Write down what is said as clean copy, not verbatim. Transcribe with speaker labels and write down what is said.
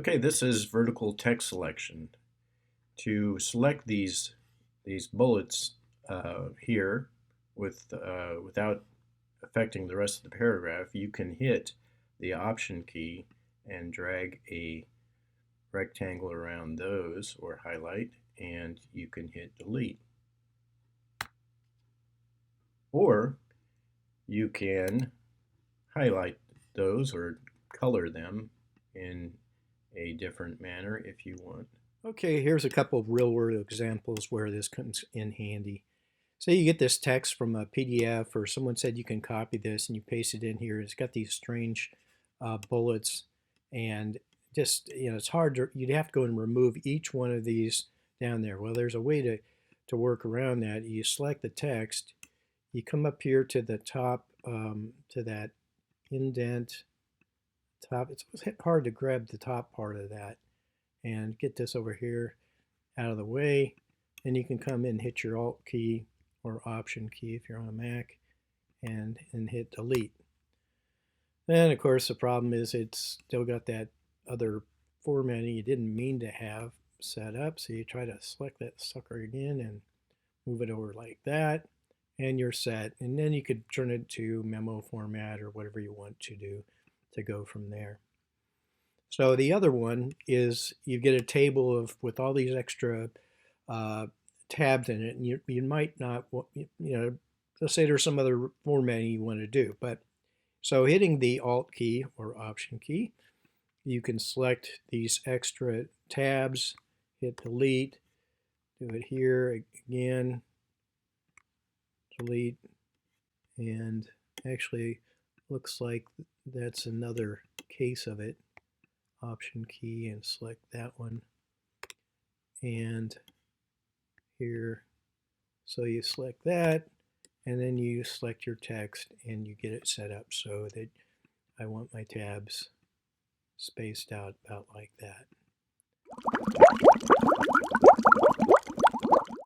Speaker 1: Okay, this is vertical text selection. To select these bullets here without affecting the rest of the paragraph, you can hit the Option key and drag a rectangle around those or highlight, and you can hit Delete. Or you can highlight those or color them in a different manner if you want.
Speaker 2: Okay, here's a couple of real-world examples where this comes in handy. Say you get this text from a PDF or someone said you can copy this and you paste it in here. It's got these strange bullets and just, it's hard to, you'd have to go and remove each one of these down there. Well, there's a way to work around that. You select the text, you come up here to the top, to that indent top. It's hard to grab the top part of that and get this over here out of the way. And you can come in and hit your Alt key or Option key if you're on a Mac and hit Delete. And of course the problem is it's still got that other formatting you didn't mean to have set up. So you try to select that sucker again and move it over like that, and you're set. And then you could turn it to memo format or whatever you want to do to go from there. So the other one is you get a table with all these extra tabs in it, and you might not, let's say there's some other formatting you want to do. But so hitting the Alt key or Option key, you can select these extra tabs, hit Delete, do it here again, Delete, and actually looks like that's another case of it. Option key and select that one, and here, so you select that and then you select your text and you get it set up so that I want my tabs spaced out about like that.